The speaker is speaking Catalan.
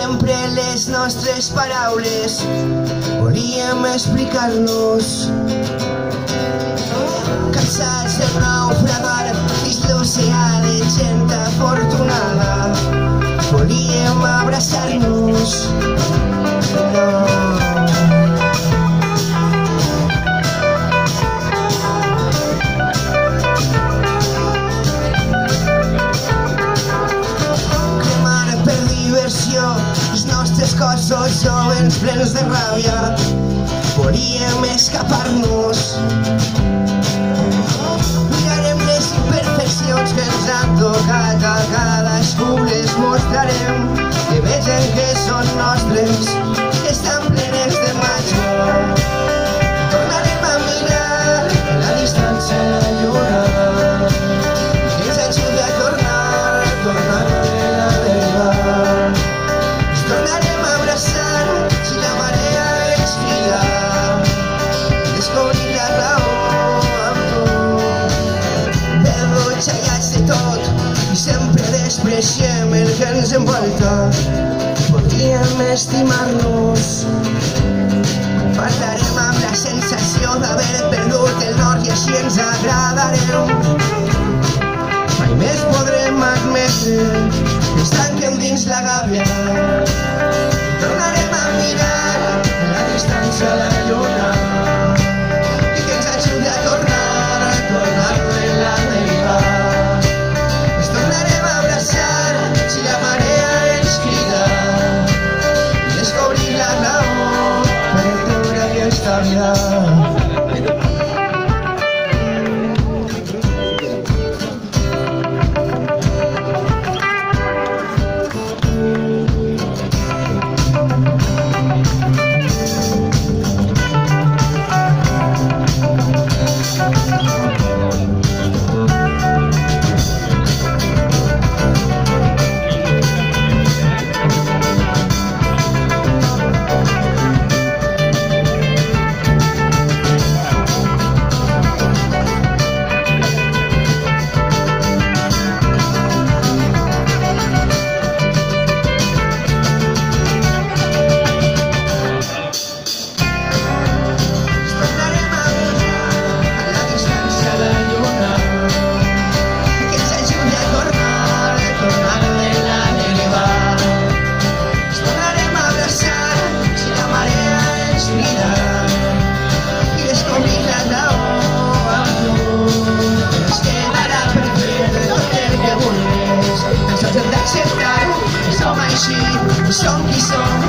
sempre les nostres paraules volíem explicar-nos. Cansats de naufragar dins l'oceà de gent afortunada, volíem abraçar-nos. Cremant per diversió els nostres cossos jovens plens de ràbia, volíem escapar-nos. Mirarem les imperfeccions que ens han tocat, a cadascú les mostrarem, que vegen que són nostres, que estan plenes de màgia. Tornarem a mirar en la distància la lluna, que ens ajudi a tornar de la deriva. Ens tornarem a abraçar si la marea ens crida, descobrir la raó amb tu. Derrotxallats de tot i sempre despreciem el que ens envolta, podríem estimar-nos. Parlarem amb la sensació d'haver perdut el nord i així ens agradarem. Mai més podrem admetre que ens tanquem dins la gàbia. Tornarem a mirar a la distància la lluna, i que ens ajudi a tornar de la deriva. Ens tornarem a abraçar si la marea ens crida, i descobrir la raó per entendre aquesta vida. Som qui som,